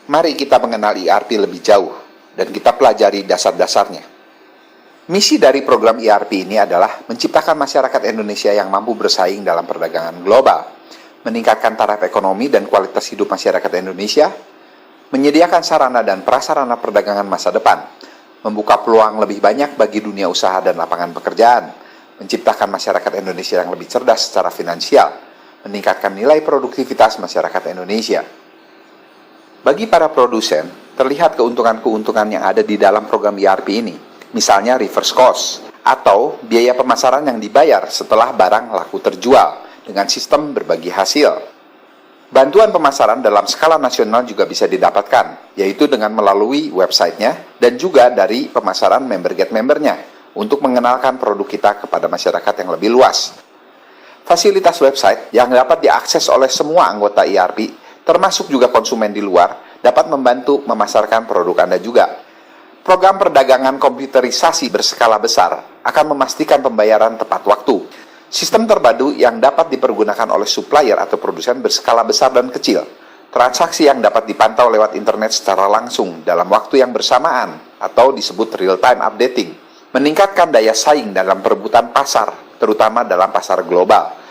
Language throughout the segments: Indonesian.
Mari kita mengenal ERP lebih jauh dan kita pelajari dasar-dasarnya. Misi dari program ERP ini adalah menciptakan masyarakat Indonesia yang mampu bersaing dalam perdagangan global, meningkatkan taraf ekonomi dan kualitas hidup masyarakat Indonesia, menyediakan sarana dan prasarana perdagangan masa depan, membuka peluang lebih banyak bagi dunia usaha dan lapangan pekerjaan, menciptakan masyarakat Indonesia yang lebih cerdas secara finansial, meningkatkan nilai produktivitas masyarakat Indonesia. Bagi para produsen, terlihat keuntungan-keuntungan yang ada di dalam program ERP ini, misalnya reverse cost, atau biaya pemasaran yang dibayar setelah barang laku terjual dengan sistem berbagi hasil. Bantuan pemasaran dalam skala nasional juga bisa didapatkan, yaitu dengan melalui websitenya dan juga dari pemasaran member get membernya untuk mengenalkan produk kita kepada masyarakat yang lebih luas. Fasilitas website yang dapat diakses oleh semua anggota ERP, termasuk juga konsumen di luar, dapat membantu memasarkan produk Anda juga. Program perdagangan komputerisasi berskala besar akan memastikan pembayaran tepat waktu. Sistem terpadu yang dapat dipergunakan oleh supplier atau produsen berskala besar dan kecil. Transaksi yang dapat dipantau lewat internet secara langsung dalam waktu yang bersamaan atau disebut real-time updating. Meningkatkan daya saing dalam perebutan pasar, terutama dalam pasar global.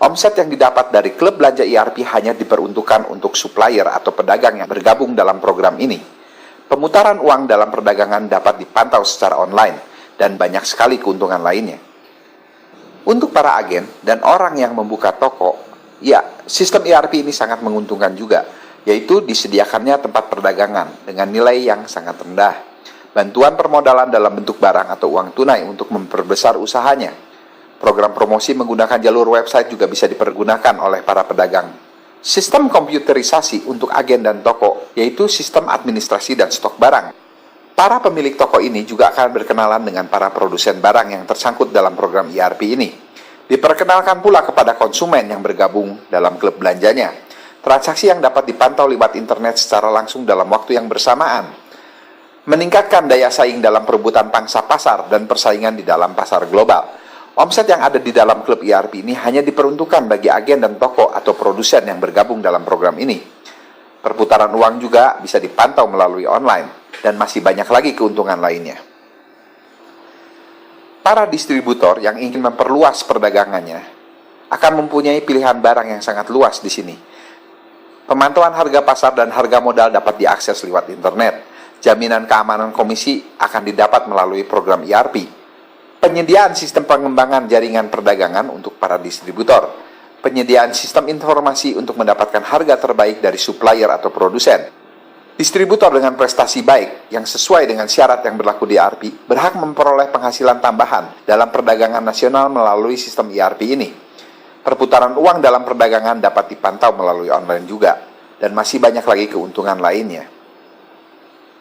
Omset yang didapat dari klub belanja ERP hanya diperuntukkan untuk supplier atau pedagang yang bergabung dalam program ini. Pemutaran uang dalam perdagangan dapat dipantau secara online dan banyak sekali keuntungan lainnya. Untuk para agen dan orang yang membuka toko, ya, sistem ERP ini sangat menguntungkan juga, yaitu disediakannya tempat perdagangan dengan nilai yang sangat rendah. Bantuan permodalan dalam bentuk barang atau uang tunai untuk memperbesar usahanya. Program promosi menggunakan jalur website juga bisa dipergunakan oleh para pedagang. Sistem komputerisasi untuk agen dan toko, yaitu sistem administrasi dan stok barang. Para pemilik toko ini juga akan berkenalan dengan para produsen barang yang tersangkut dalam program ERP ini. Diperkenalkan pula kepada konsumen yang bergabung dalam klub belanjanya. Transaksi yang dapat dipantau lewat internet secara langsung dalam waktu yang bersamaan. Meningkatkan daya saing dalam perebutan pangsa pasar dan persaingan di dalam pasar global. Omset yang ada di dalam klub ERP ini hanya diperuntukkan bagi agen dan toko atau produsen yang bergabung dalam program ini. Perputaran uang juga bisa dipantau melalui online, dan masih banyak lagi keuntungan lainnya. Para distributor yang ingin memperluas perdagangannya akan mempunyai pilihan barang yang sangat luas di sini. Pemantauan harga pasar dan harga modal dapat diakses lewat internet. Jaminan keamanan komisi akan didapat melalui program ERP. Penyediaan sistem pengembangan jaringan perdagangan untuk para distributor. Penyediaan sistem informasi untuk mendapatkan harga terbaik dari supplier atau produsen. Distributor dengan prestasi baik yang sesuai dengan syarat yang berlaku di ERP berhak memperoleh penghasilan tambahan dalam perdagangan nasional melalui sistem ERP ini. Perputaran uang dalam perdagangan dapat dipantau melalui online juga, dan masih banyak lagi keuntungan lainnya.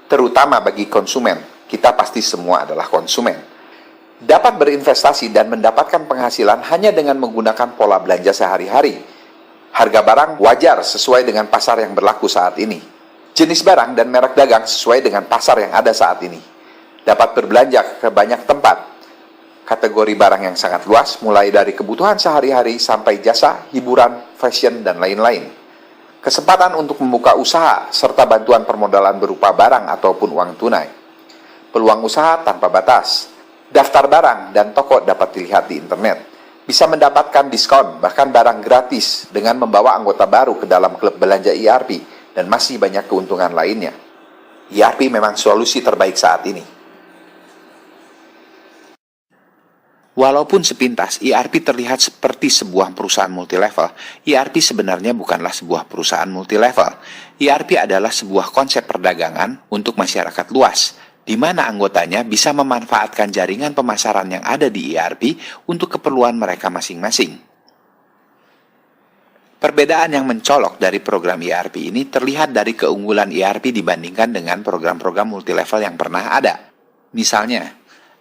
Terutama bagi konsumen, kita pasti semua adalah konsumen. Dapat berinvestasi dan mendapatkan penghasilan hanya dengan menggunakan pola belanja sehari-hari. Harga barang wajar sesuai dengan pasar yang berlaku saat ini. Jenis barang dan merek dagang sesuai dengan pasar yang ada saat ini. Dapat berbelanja ke banyak tempat. Kategori barang yang sangat luas, mulai dari kebutuhan sehari-hari sampai jasa, hiburan, fashion, dan lain-lain. Kesempatan untuk membuka usaha, serta bantuan permodalan berupa barang ataupun uang tunai. Peluang usaha tanpa batas. Daftar barang dan toko dapat dilihat di internet. Bisa mendapatkan diskon, bahkan barang gratis dengan membawa anggota baru ke dalam klub belanja ERP, dan masih banyak keuntungan lainnya. ERP memang solusi terbaik saat ini. Walaupun sepintas ERP terlihat seperti sebuah perusahaan multilevel, ERP sebenarnya bukanlah sebuah perusahaan multilevel. ERP adalah sebuah konsep perdagangan untuk masyarakat luas, di mana anggotanya bisa memanfaatkan jaringan pemasaran yang ada di ERP untuk keperluan mereka masing-masing. Perbedaan yang mencolok dari program ERP ini terlihat dari keunggulan ERP dibandingkan dengan program-program multilevel yang pernah ada. Misalnya,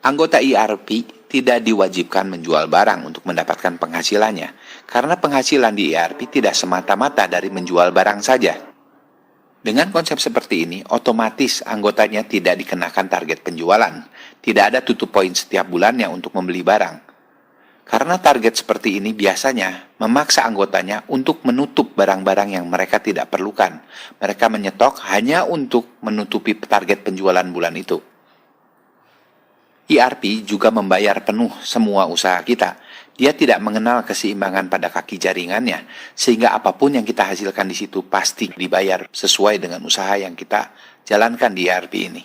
anggota ERP tidak diwajibkan menjual barang untuk mendapatkan penghasilannya, karena penghasilan di ERP tidak semata-mata dari menjual barang saja. Dengan konsep seperti ini, otomatis anggotanya tidak dikenakan target penjualan. Tidak ada tutup poin setiap bulannya untuk membeli barang. Karena target seperti ini biasanya memaksa anggotanya untuk menutup barang-barang yang mereka tidak perlukan. Mereka menyetok hanya untuk menutupi target penjualan bulan itu. ERP juga membayar penuh semua usaha kita. Dia tidak mengenal keseimbangan pada kaki jaringannya, sehingga apapun yang kita hasilkan di situ pasti dibayar sesuai dengan usaha yang kita jalankan di ERP ini.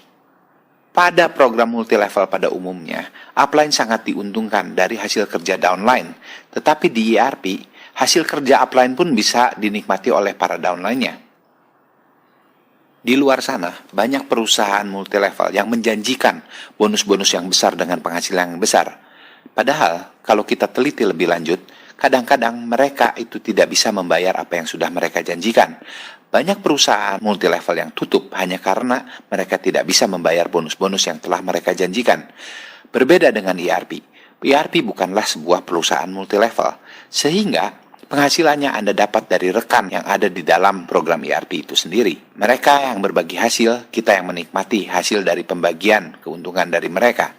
Pada program multilevel pada umumnya, upline sangat diuntungkan dari hasil kerja downline, tetapi di ERP, hasil kerja upline pun bisa dinikmati oleh para downline-nya. Di luar sana, banyak perusahaan multilevel yang menjanjikan bonus-bonus yang besar dengan penghasilan yang besar. Padahal, kalau kita teliti lebih lanjut, kadang-kadang mereka itu tidak bisa membayar apa yang sudah mereka janjikan. Banyak perusahaan multilevel yang tutup hanya karena mereka tidak bisa membayar bonus-bonus yang telah mereka janjikan. Berbeda dengan ERP. ERP bukanlah sebuah perusahaan multilevel, sehingga penghasilannya Anda dapat dari rekan yang ada di dalam program ERP itu sendiri. Mereka yang berbagi hasil, kita yang menikmati hasil dari pembagian keuntungan dari mereka.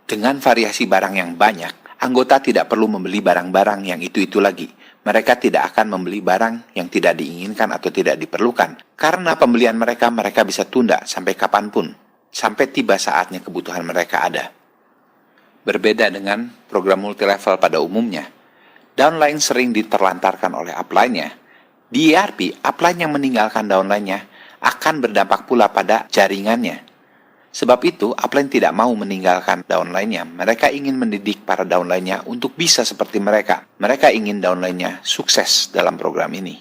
Dengan variasi barang yang banyak, anggota tidak perlu membeli barang-barang yang itu-itu lagi. Mereka tidak akan membeli barang yang tidak diinginkan atau tidak diperlukan. Karena pembelian mereka bisa tunda sampai kapanpun, sampai tiba saatnya kebutuhan mereka ada. Berbeda dengan program multilevel pada umumnya, downline sering diterlantarkan oleh upline-nya. Di ERP, upline yang meninggalkan downline-nya akan berdampak pula pada jaringannya. Sebab itu, upline tidak mau meninggalkan downline-nya. Mereka ingin mendidik para downline-nya untuk bisa seperti mereka. Mereka ingin downline-nya sukses dalam program ini.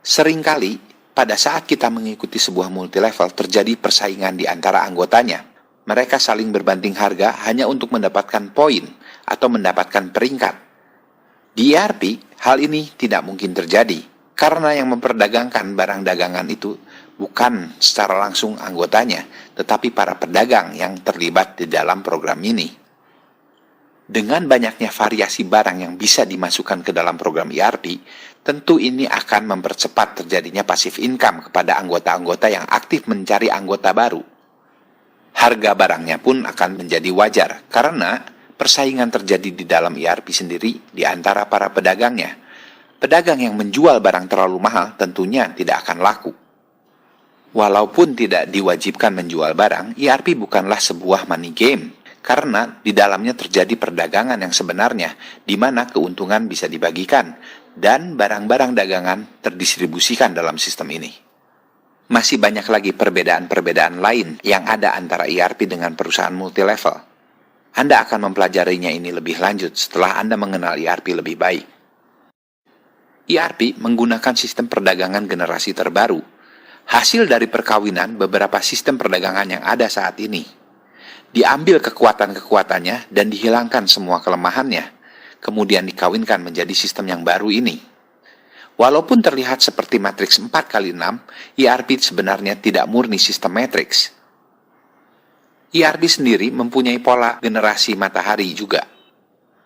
Seringkali, pada saat kita mengikuti sebuah multilevel, terjadi persaingan di antara anggotanya. Mereka saling berbanding harga hanya untuk mendapatkan poin atau mendapatkan peringkat. Di ERP, hal ini tidak mungkin terjadi, karena yang memperdagangkan barang dagangan itu bukan secara langsung anggotanya, tetapi para pedagang yang terlibat di dalam program ini. Dengan banyaknya variasi barang yang bisa dimasukkan ke dalam program ERP, tentu ini akan mempercepat terjadinya passive income kepada anggota-anggota yang aktif mencari anggota baru. Harga barangnya pun akan menjadi wajar, karena persaingan terjadi di dalam ERP sendiri di antara para pedagangnya. Pedagang yang menjual barang terlalu mahal tentunya tidak akan laku. Walaupun tidak diwajibkan menjual barang, ERP bukanlah sebuah money game, karena di dalamnya terjadi perdagangan yang sebenarnya, di mana keuntungan bisa dibagikan, dan barang-barang dagangan terdistribusikan dalam sistem ini. Masih banyak lagi perbedaan-perbedaan lain yang ada antara ERP dengan perusahaan multilevel. Anda akan mempelajarinya ini lebih lanjut setelah Anda mengenal ERP lebih baik. ERP menggunakan sistem perdagangan generasi terbaru, hasil dari perkawinan beberapa sistem perdagangan yang ada saat ini. Diambil kekuatan-kekuatannya dan dihilangkan semua kelemahannya, kemudian dikawinkan menjadi sistem yang baru ini. Walaupun terlihat seperti matriks 4x6, ERP sebenarnya tidak murni sistem matriks. ERP sendiri mempunyai pola generasi matahari juga,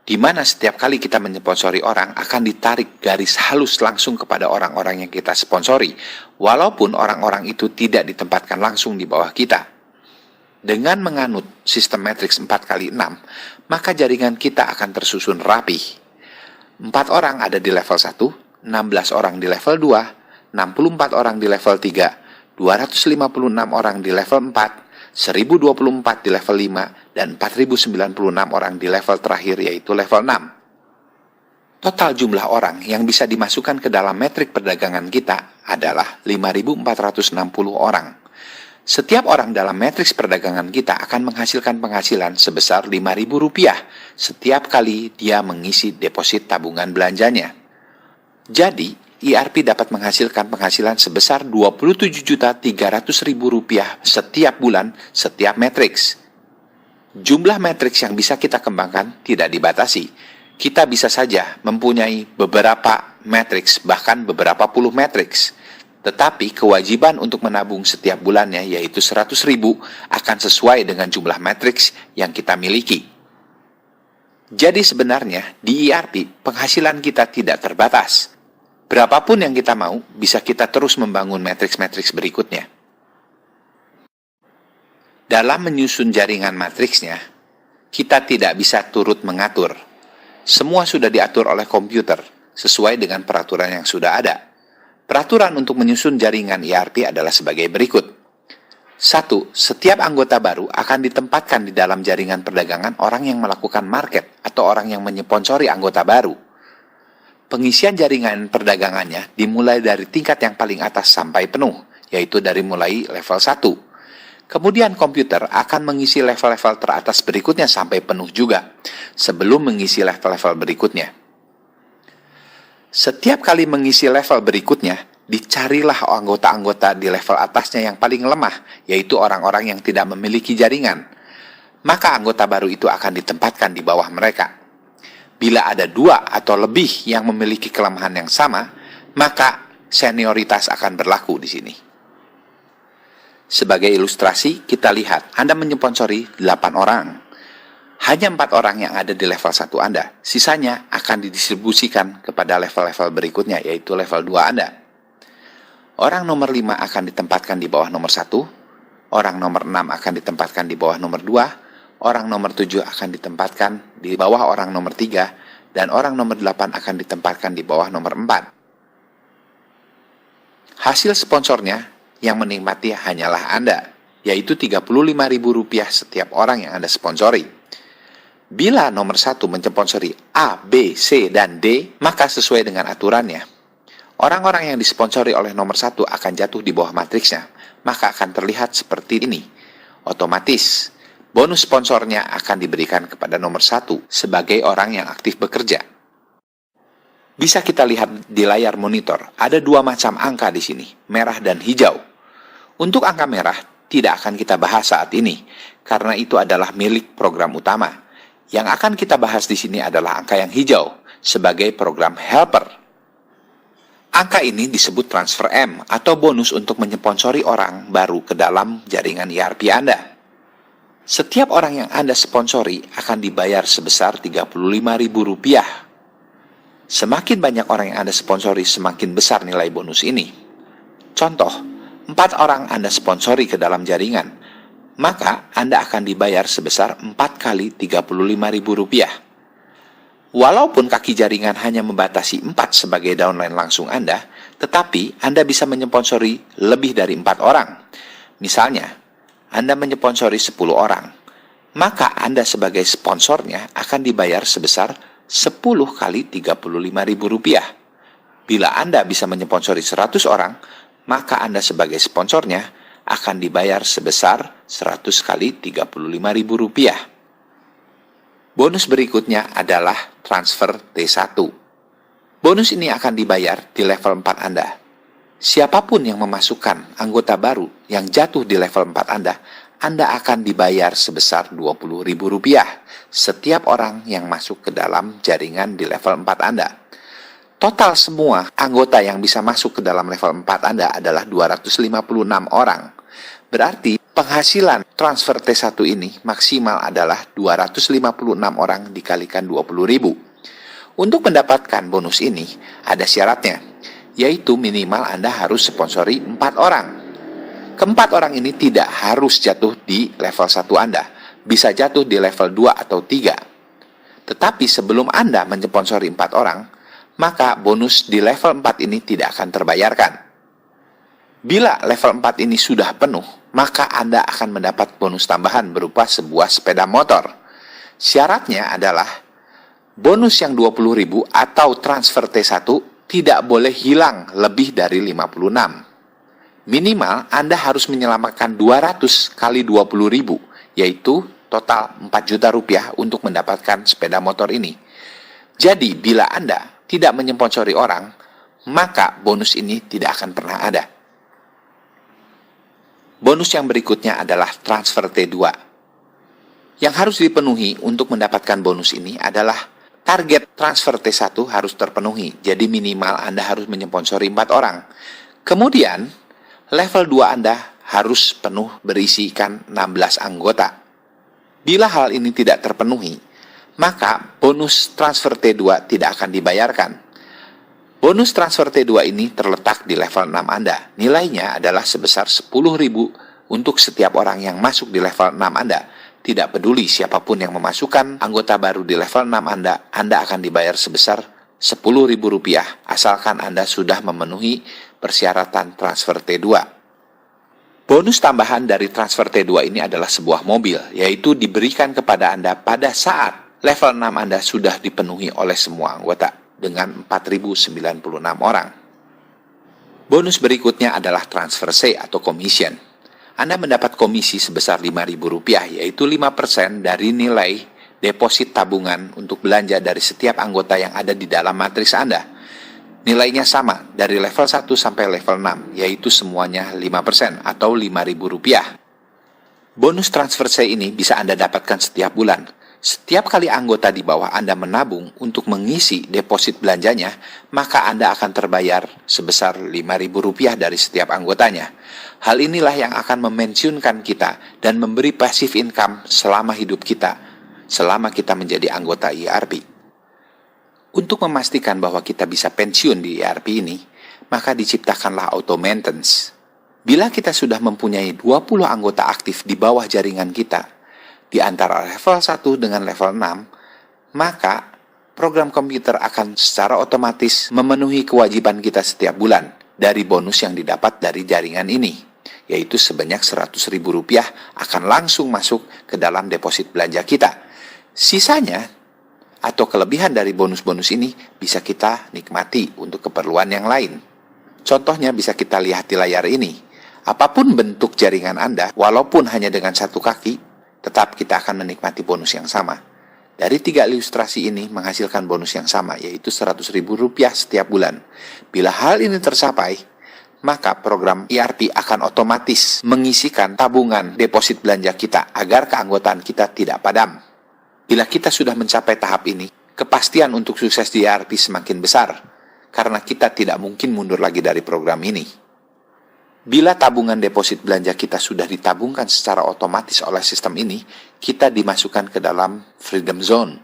di mana setiap kali kita mensponsori orang akan ditarik garis halus langsung kepada orang-orang yang kita sponsori, walaupun orang-orang itu tidak ditempatkan langsung di bawah kita. Dengan menganut sistem matriks 4x6, maka jaringan kita akan tersusun rapi. 4 orang ada di level 1, 16 orang di level 2, 64 orang di level 3, 256 orang di level 4, 1024 di level 5, dan 4096 orang di level terakhir yaitu level 6. Total jumlah orang yang bisa dimasukkan ke dalam metrik perdagangan kita adalah 5460 orang. Setiap orang dalam matriks perdagangan kita akan menghasilkan penghasilan sebesar Rp5.000 setiap kali dia mengisi deposit tabungan belanjanya. Jadi, ERP dapat menghasilkan penghasilan sebesar Rp27.300.000 setiap bulan, setiap matriks. Jumlah matriks yang bisa kita kembangkan tidak dibatasi. Kita bisa saja mempunyai beberapa matriks, bahkan beberapa puluh matriks. Tetapi kewajiban untuk menabung setiap bulannya, yaitu 100.000, akan sesuai dengan jumlah matriks yang kita miliki. Jadi sebenarnya di ERP penghasilan kita tidak terbatas. Berapapun yang kita mau, bisa kita terus membangun matriks-matriks berikutnya. Dalam menyusun jaringan matriksnya, Kita tidak bisa turut mengatur. Semua sudah diatur oleh komputer, sesuai dengan peraturan yang sudah ada. Peraturan untuk menyusun jaringan ERP adalah sebagai berikut. 1. Setiap anggota baru akan ditempatkan di dalam jaringan perdagangan orang yang melakukan market atau orang yang menyponsori anggota baru. Pengisian jaringan perdagangannya dimulai dari tingkat yang paling atas sampai penuh, yaitu dari mulai level 1. Kemudian komputer akan mengisi level-level teratas berikutnya sampai penuh juga, sebelum mengisi level-level berikutnya. Setiap kali mengisi level berikutnya, dicarilah anggota-anggota di level atasnya yang paling lemah, yaitu orang-orang yang tidak memiliki jaringan. Maka anggota baru itu akan ditempatkan di bawah mereka. Bila ada 2 atau lebih yang memiliki kelemahan yang sama, maka senioritas akan berlaku di sini. Sebagai ilustrasi, kita lihat Anda menyponsori 8 orang. Hanya 4 orang yang ada di level 1 Anda. Sisanya akan didistribusikan kepada level-level berikutnya, yaitu level 2 Anda. Orang nomor 5 akan ditempatkan di bawah nomor 1, orang nomor 6 akan ditempatkan di bawah nomor 2, orang nomor 7 akan ditempatkan di bawah orang nomor 3, dan orang nomor 8 akan ditempatkan di bawah nomor 4. Hasil sponsornya yang menikmati hanyalah Anda, yaitu Rp35.000 setiap orang yang Anda sponsori. Bila nomor 1 mensponsori A, B, C, dan D, maka sesuai dengan aturannya, orang-orang yang disponsori oleh nomor 1 akan jatuh di bawah matriksnya, maka akan terlihat seperti ini. Otomatis, bonus sponsornya akan diberikan kepada nomor 1 sebagai orang yang aktif bekerja. Bisa kita lihat di layar monitor, ada 2 macam angka di sini, merah dan hijau. Untuk angka merah, tidak akan kita bahas saat ini, karena itu adalah milik program utama. Yang akan kita bahas di sini adalah angka yang hijau, sebagai program helper. Angka ini disebut transfer M atau bonus untuk menyponsori orang baru ke dalam jaringan ERP Anda. Setiap orang yang Anda sponsori akan dibayar sebesar Rp35.000. Semakin banyak orang yang Anda sponsori, semakin besar nilai bonus ini. Contoh, 4 orang Anda sponsori ke dalam jaringan, maka Anda akan dibayar sebesar 4 kali Rp35.000. Walaupun kaki jaringan hanya membatasi 4 sebagai downline langsung Anda, tetapi Anda bisa menyponsori lebih dari 4 orang. Misalnya, Anda menyponsori 10 orang, maka Anda sebagai sponsornya akan dibayar sebesar 10 kali Rp35.000. Bila Anda bisa menyponsori 100 orang, maka Anda sebagai sponsornya akan dibayar sebesar 100 kali Rp35.000. Bonus berikutnya adalah transfer T1. Bonus ini akan dibayar di level 4 Anda. Siapapun yang memasukkan anggota baru yang jatuh di level 4 Anda akan dibayar sebesar Rp20.000 setiap orang yang masuk ke dalam jaringan di level 4 Anda. Total semua anggota yang bisa masuk ke dalam level 4 Anda adalah 256 orang. Berarti penghasilan transfer T1 ini maksimal adalah 256 orang dikalikan 20.000. Untuk mendapatkan bonus ini, ada syaratnya, yaitu minimal Anda harus sponsori 4 orang. Keempat orang ini tidak harus jatuh di level 1 Anda, bisa jatuh di level 2 atau 3. Tetapi sebelum Anda mensponsori 4 orang, maka bonus di level 4 ini tidak akan terbayarkan. Bila level 4 ini sudah penuh, maka Anda akan mendapat bonus tambahan berupa sebuah sepeda motor. Syaratnya adalah bonus yang 20.000 atau transfer T1 tidak boleh hilang lebih dari 56. Minimal Anda harus menyelamatkan 200 kali 20.000, yaitu total 4 juta rupiah untuk mendapatkan sepeda motor ini. Jadi bila Anda tidak menyponsori orang, maka bonus ini tidak akan pernah ada. Bonus yang berikutnya adalah transfer T2. Yang harus dipenuhi untuk mendapatkan bonus ini adalah target transfer T1 harus terpenuhi, jadi minimal Anda harus menyponsori 4 orang. Kemudian, level 2 Anda harus penuh berisikan 16 anggota. Bila hal ini tidak terpenuhi, maka bonus transfer T2 tidak akan dibayarkan. Bonus transfer T2 ini terletak di level 6 Anda. Nilainya adalah sebesar 10.000 untuk setiap orang yang masuk di level 6 Anda. Tidak peduli siapapun yang memasukkan anggota baru di level 6 Anda akan dibayar sebesar Rp10.000 asalkan Anda sudah memenuhi persyaratan transfer T2. Bonus tambahan dari transfer T2 ini adalah sebuah mobil, yaitu diberikan kepada Anda pada saat level 6 Anda sudah dipenuhi oleh semua anggota dengan 4.096 orang. Bonus berikutnya adalah transfer C atau commission. Anda mendapat komisi sebesar Rp5.000, yaitu 5% dari nilai deposit tabungan untuk belanja dari setiap anggota yang ada di dalam matriks Anda. Nilainya sama dari level 1 sampai level 6, yaitu semuanya 5% atau Rp5.000. Bonus transfer C ini bisa Anda dapatkan setiap bulan. Setiap kali anggota di bawah Anda menabung untuk mengisi deposit belanjanya, maka Anda akan terbayar sebesar Rp5.000 dari setiap anggotanya. Hal inilah yang akan memensiunkan kita dan memberi passive income selama hidup kita, selama kita menjadi anggota IRP. Untuk memastikan bahwa kita bisa pensiun di IRP ini, maka diciptakanlah auto maintenance. Bila kita sudah mempunyai 20 anggota aktif di bawah jaringan kita, di antara level 1 dengan level 6, maka program komputer akan secara otomatis memenuhi kewajiban kita setiap bulan dari bonus yang didapat dari jaringan ini, yaitu sebanyak Rp100.000 akan langsung masuk ke dalam deposit belanja kita. Sisanya atau kelebihan dari bonus-bonus ini bisa kita nikmati untuk keperluan yang lain. Contohnya bisa kita lihat di layar ini. Apapun bentuk jaringan Anda, walaupun hanya dengan satu kaki, tetap kita akan menikmati bonus yang sama. Dari 3 ilustrasi ini menghasilkan bonus yang sama, yaitu Rp100.000 setiap bulan. Bila hal ini tercapai, maka program IRP akan otomatis mengisikan tabungan deposit belanja kita agar keanggotaan kita tidak padam. Bila kita sudah mencapai tahap ini, kepastian untuk sukses di IRP semakin besar, karena kita tidak mungkin mundur lagi dari program ini. Bila tabungan deposit belanja kita sudah ditabungkan secara otomatis oleh sistem ini, kita dimasukkan ke dalam Freedom Zone.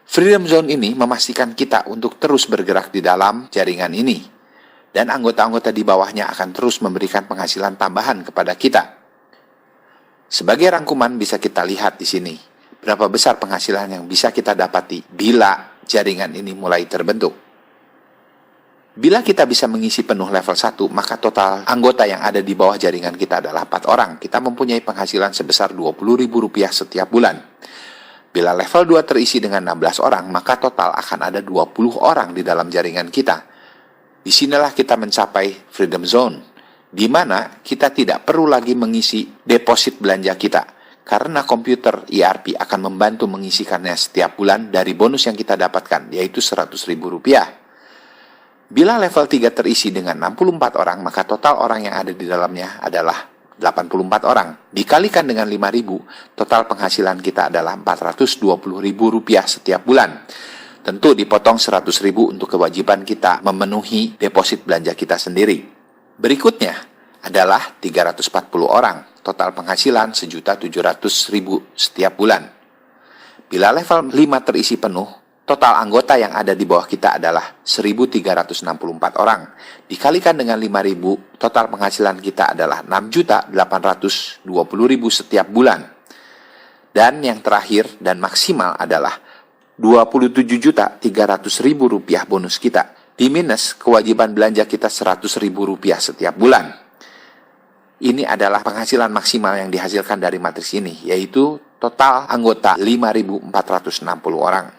Freedom Zone ini memastikan kita untuk terus bergerak di dalam jaringan ini, dan anggota-anggota di bawahnya akan terus memberikan penghasilan tambahan kepada kita. Sebagai rangkuman bisa kita lihat di sini, berapa besar penghasilan yang bisa kita dapati bila jaringan ini mulai terbentuk. Bila kita bisa mengisi penuh level 1, maka total anggota yang ada di bawah jaringan kita adalah 4 orang. Kita mempunyai penghasilan sebesar Rp20.000 setiap bulan. Bila level 2 terisi dengan 16 orang, maka total akan ada 20 orang di dalam jaringan kita. Disinilah kita mencapai Freedom Zone, di mana kita tidak perlu lagi mengisi deposit belanja kita, karena komputer IRP akan membantu mengisikannya setiap bulan dari bonus yang kita dapatkan, yaitu Rp100.000. Bila level 3 terisi dengan 64 orang, maka total orang yang ada di dalamnya adalah 84 orang. Dikalikan dengan 5.000, total penghasilan kita adalah Rp420.000 setiap bulan. Tentu dipotong Rp100.000 untuk kewajiban kita memenuhi deposit belanja kita sendiri. Berikutnya adalah 340 orang, total penghasilan Rp1.700.000 setiap bulan. Bila level 5 terisi penuh, total anggota yang ada di bawah kita adalah 1.364 orang. Dikalikan dengan 5.000, total penghasilan kita adalah 6.820.000 setiap bulan. Dan yang terakhir dan maksimal adalah Rp27.300.000 bonus kita. Diminus kewajiban belanja kita Rp100.000 setiap bulan. Ini adalah penghasilan maksimal yang dihasilkan dari matriks ini, yaitu total anggota 5.460 orang.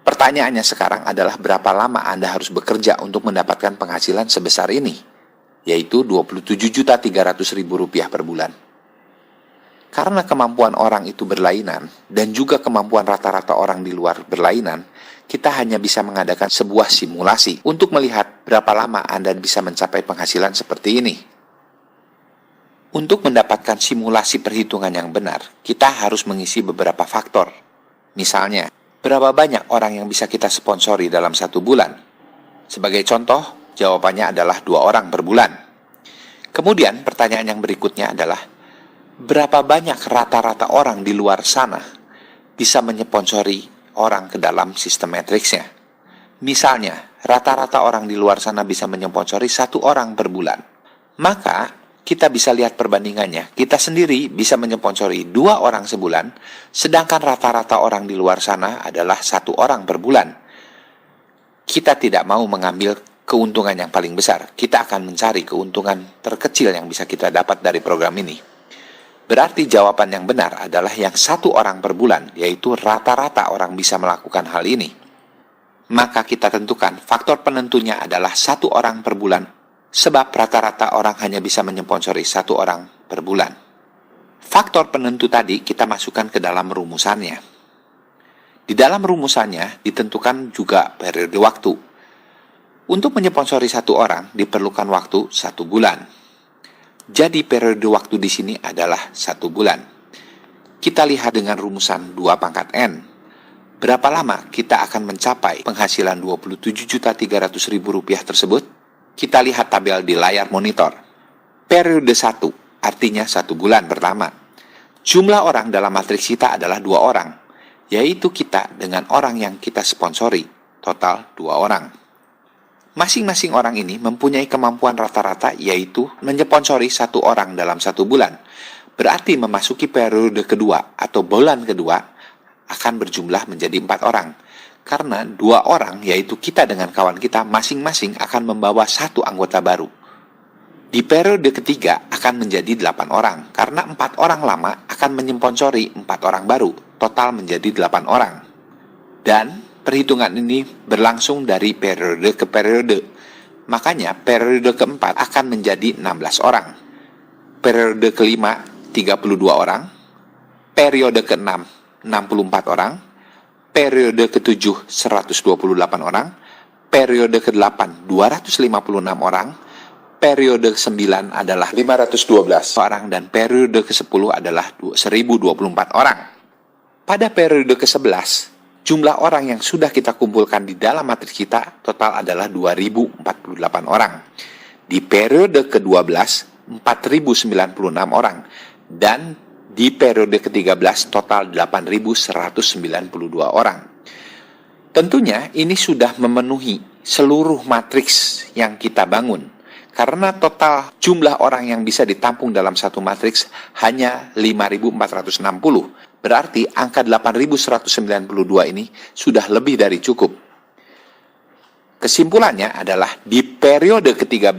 Pertanyaannya sekarang adalah berapa lama Anda harus bekerja untuk mendapatkan penghasilan sebesar ini, yaitu Rp27.300.000 per bulan. Karena kemampuan orang itu berlainan, dan juga kemampuan rata-rata orang di luar berlainan, kita hanya bisa mengadakan sebuah simulasi untuk melihat berapa lama Anda bisa mencapai penghasilan seperti ini. Untuk mendapatkan simulasi perhitungan yang benar, kita harus mengisi beberapa faktor. Misalnya, berapa banyak orang yang bisa kita sponsori dalam 1 bulan? Sebagai contoh, jawabannya adalah 2 orang per bulan. Kemudian, pertanyaan yang berikutnya adalah, berapa banyak rata-rata orang di luar sana bisa menyponsori orang ke dalam sistem matriksnya? Misalnya, rata-rata orang di luar sana bisa menyponsori 1 orang per bulan. Maka, kita bisa lihat perbandingannya. Kita sendiri bisa menyponsori 2 orang sebulan, sedangkan rata-rata orang di luar sana adalah 1 orang per bulan. Kita tidak mau mengambil keuntungan yang paling besar. Kita akan mencari keuntungan terkecil yang bisa kita dapat dari program ini. Berarti jawaban yang benar adalah yang 1 orang per bulan, yaitu rata-rata orang bisa melakukan hal ini. Maka kita tentukan faktor penentunya adalah 1 orang per bulan, sebab rata-rata orang hanya bisa menyponsori 1 orang per bulan. Faktor penentu tadi kita masukkan ke dalam rumusannya. Di dalam rumusannya ditentukan juga periode waktu. Untuk menyponsori 1 orang diperlukan waktu 1 bulan. Jadi periode waktu di sini adalah 1 bulan. Kita lihat dengan rumusan 2 pangkat N. Berapa lama kita akan mencapai penghasilan Rp27.300.000 tersebut? Kita lihat tabel di layar monitor. Periode 1, artinya 1 bulan pertama. Jumlah orang dalam matriks kita adalah 2 orang, yaitu kita dengan orang yang kita sponsori, total 2 orang. Masing-masing orang ini mempunyai kemampuan rata-rata yaitu menyponsori 1 orang dalam 1 bulan. Berarti memasuki periode kedua atau bulan kedua akan berjumlah menjadi 4 orang. Karena 2 orang, yaitu kita dengan kawan kita, masing-masing akan membawa 1 anggota baru. Di periode ketiga akan menjadi 8 orang, karena 4 orang lama akan menyponsori 4 orang baru, total menjadi 8 orang. Dan perhitungan ini berlangsung dari periode ke periode. Makanya periode keempat akan menjadi 16 orang. Periode kelima 32 orang. Periode keenam 64 orang. Periode ke-7 128 orang, periode ke-8 256 orang, periode ke-9 adalah 512 orang, dan periode ke-10 adalah 1024 orang. Pada periode ke-11, jumlah orang yang sudah kita kumpulkan di dalam matriks kita total adalah 2048 orang. Di periode ke-12 4096 orang, dan di periode ke-13 total 8.192 orang. Tentunya ini sudah memenuhi seluruh matriks yang kita bangun. Karena total jumlah orang yang bisa ditampung dalam satu matriks hanya 5.460. Berarti angka 8.192 ini sudah lebih dari cukup. Kesimpulannya adalah di periode ke-13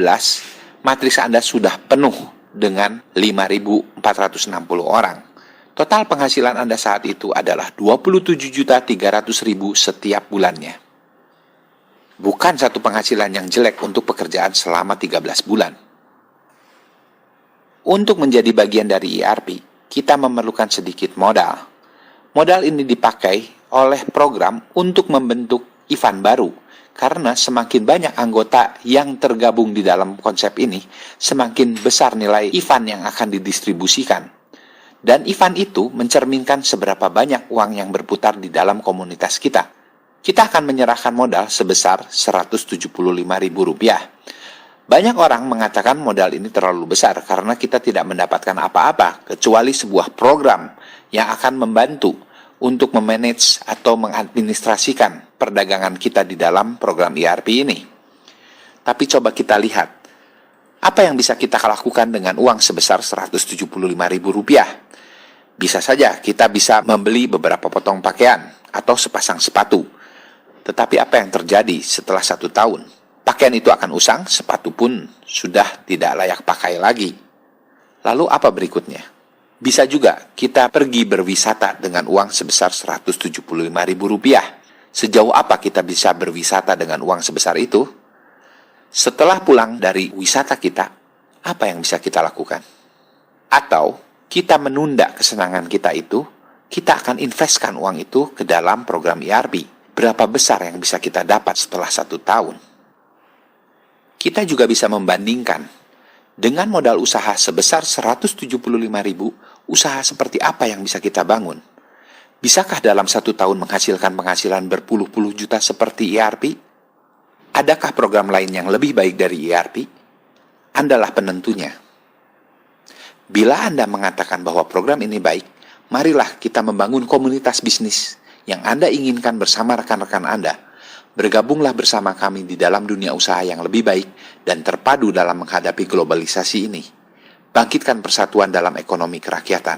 matriks Anda sudah penuh dengan 5.460 orang. Total penghasilan Anda saat itu adalah 27.300.000 setiap bulannya. Bukan satu penghasilan yang jelek untuk pekerjaan selama 13 bulan. Untuk menjadi bagian dari ERP, kita memerlukan sedikit modal. Modal ini dipakai oleh program untuk membentuk event baru. Karena semakin banyak anggota yang tergabung di dalam konsep ini, semakin besar nilai event yang akan didistribusikan. Dan event itu mencerminkan seberapa banyak uang yang berputar di dalam komunitas kita. Kita akan menyerahkan modal sebesar Rp175.000. Banyak orang mengatakan modal ini terlalu besar karena kita tidak mendapatkan apa-apa kecuali sebuah program yang akan membantu untuk memanage atau mengadministrasikan perdagangan kita di dalam program ERP ini. Tapi coba kita lihat, apa yang bisa kita lakukan dengan uang sebesar Rp175.000? Bisa saja kita bisa membeli beberapa potong pakaian atau sepasang sepatu. Tetapi apa yang terjadi setelah 1 tahun? Pakaian itu akan usang, sepatu pun sudah tidak layak pakai lagi. Lalu apa berikutnya? Bisa juga kita pergi berwisata dengan uang sebesar Rp175.000. Sejauh apa kita bisa berwisata dengan uang sebesar itu? Setelah pulang dari wisata kita, apa yang bisa kita lakukan? Atau kita menunda kesenangan kita itu, kita akan investkan uang itu ke dalam program ERP. Berapa besar yang bisa kita dapat setelah 1 tahun? Kita juga bisa membandingkan dengan modal usaha sebesar Rp175.000, usaha seperti apa yang bisa kita bangun? Bisakah dalam 1 tahun menghasilkan penghasilan berpuluh-puluh juta seperti ERP? Adakah program lain yang lebih baik dari ERP? Andalah penentunya. Bila Anda mengatakan bahwa program ini baik, marilah kita membangun komunitas bisnis yang Anda inginkan bersama rekan-rekan Anda. Bergabunglah bersama kami di dalam dunia usaha yang lebih baik dan terpadu dalam menghadapi globalisasi ini. Bangkitkan persatuan dalam ekonomi kerakyatan.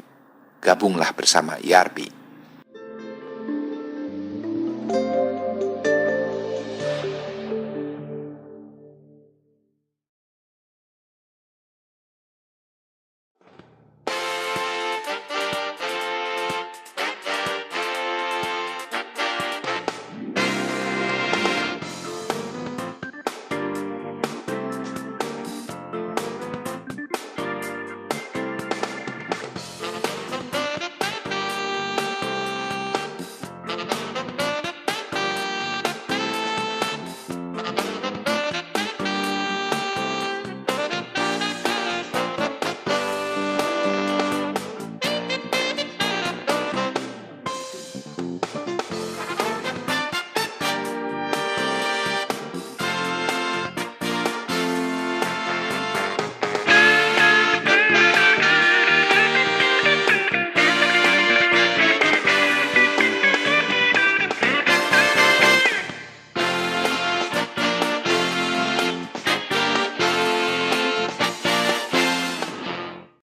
Gabunglah bersama IRP.